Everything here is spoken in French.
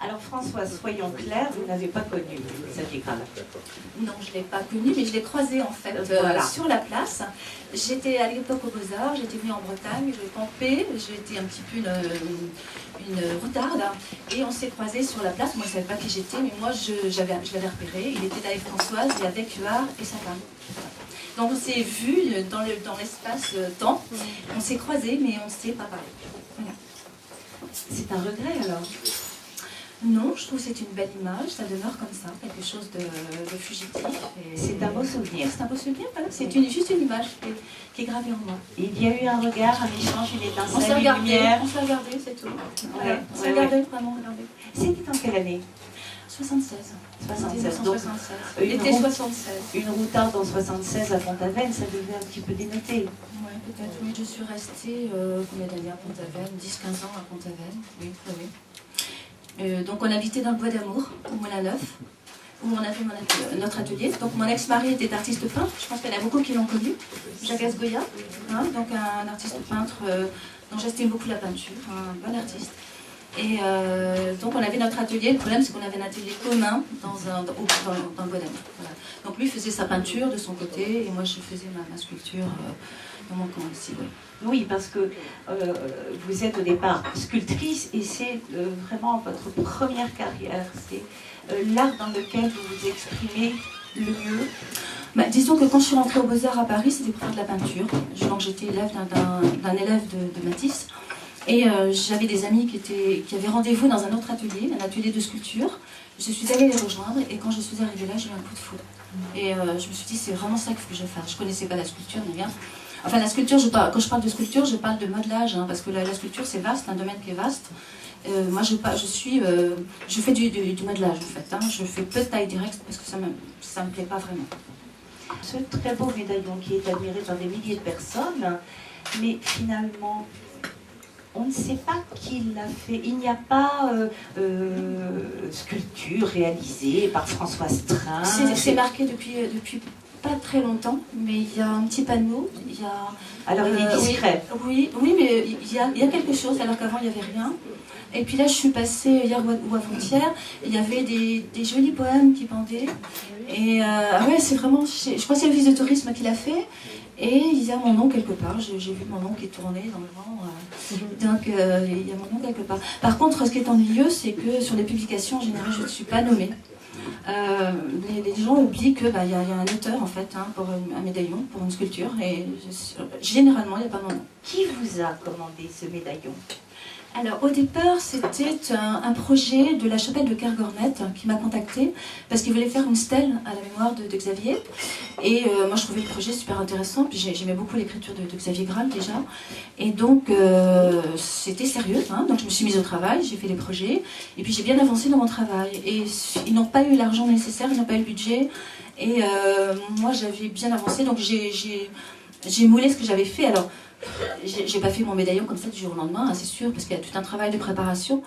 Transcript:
Alors Françoise, soyons clairs, vous n'avez pas connu Xavier Graal. Non, je ne l'ai pas connu, mais je l'ai croisé en fait Voilà. sur la place. J'étais à l'époque au Beaux-Arts, j'étais venue en Bretagne, je campais, j'étais un petit peu une routarde, et on s'est croisés sur la place. Moi je ne savais pas qui j'étais, mais moi je l'avais repéré. Il était avec Françoise et avec Huard et sa femme. Donc on s'est vus dans l'espace-temps, on s'est croisés, mais on ne s'est pas parlé. Voilà. C'est un regret alors? Non, je trouve que c'est une belle image, ça demeure comme ça, quelque chose de fugitif. C'est un beau souvenir. C'est un beau souvenir, voilà. C'est juste une image qui est gravée en moi. Il y a eu un regard, un échange, une étincelle, On s'est regardé, lumière. on s'est regardé, c'est tout. Voilà. Ouais, On s'est regardé, vraiment regardé. C'était en quelle année? 76. 76. Donc, 76. L'été 76. Une routarde en 76 à Pont-Aven, ça devait un petit peu dénoter. Oui, peut-être, oui. Je suis restée, combien d'années à Pont-Aven? 10-15 ans à Pont-Aven, oui, oui. Donc on habitait dans le Bois d'Amour, au Moulin Neuf, où on avait notre atelier. Donc mon ex-mari était artiste peintre, je pense qu'il y en a beaucoup qui l'ont connu, Jacques Asgoya, hein, donc un artiste peintre dont j'estime beaucoup la peinture, un bon artiste. Et donc on avait notre atelier, le problème c'est qu'on avait un atelier commun dans le Bois d'Amour. Voilà. Donc lui faisait sa peinture de son côté, et moi je faisais ma sculpture dans mon coin aussi. Oui. Oui, parce que vous êtes au départ sculptrice et c'est vraiment votre première carrière. C'est l'art dans lequel vous vous exprimez le mieux. Bah, disons que quand je suis rentrée aux Beaux-Arts à Paris, c'était pour faire de la peinture. Donc j'étais élève d'un élève de Matisse. Et j'avais des amis qui avaient rendez-vous dans un autre atelier, un atelier de sculpture. Je suis allée les rejoindre et quand je suis arrivée là, j'ai eu un coup de foudre. Et je me suis dit, c'est vraiment ça qu'il faut que je fasse. Je ne connaissais pas la sculpture, ni rien. Enfin, la sculpture, quand je parle de sculpture, je parle de modelage, hein, parce que la sculpture, c'est vaste, un domaine qui est vaste. Moi, je fais du modelage, en fait. Hein. Je fais peu de taille directe, parce que ça me plaît pas vraiment. Ce très beau médaillon qui est admiré par des milliers de personnes, mais finalement, on ne sait pas qui l'a fait. Il n'y a pas sculpture réalisée par Françoise Trin. C'est marqué depuis pas très longtemps, mais il y a un petit panneau. Alors il est discret. Oui, mais il y a quelque chose, alors qu'avant il n'y avait rien. Et puis là, je suis passée hier ou avant-hier, il y avait des jolis poèmes qui pendaient. Et ouais, c'est vraiment, je crois que c'est l'office de tourisme qui l'a fait. Et il y a mon nom quelque part, j'ai vu mon nom qui tournait dans le vent, donc il y a mon nom quelque part. Par contre, ce qui est ennuyeux, c'est que sur les publications, en général, je ne suis pas nommée. Les gens oublient qu'il y a un auteur en fait, hein, pour un médaillon, pour une sculpture, et généralement, il n'y a pas mon nom. Qui vous a commandé ce médaillon? Alors au départ, c'était un projet de la chapelle de Kergornet qui m'a contactée parce qu'il voulait faire une stèle à la mémoire de Xavier. Et moi je trouvais le projet super intéressant, puis j'aimais beaucoup l'écriture de Xavier Graal déjà. Et donc c'était sérieux, hein, donc je me suis mise au travail, j'ai fait les projets, et puis j'ai bien avancé dans mon travail. Et ils n'ont pas eu l'argent nécessaire, ils n'ont pas eu le budget, et moi j'avais bien avancé, donc j'ai moulé ce que j'avais fait. Alors, j'ai pas fait mon médaillon comme ça du jour au lendemain, hein, c'est sûr, parce qu'il y a tout un travail de préparation.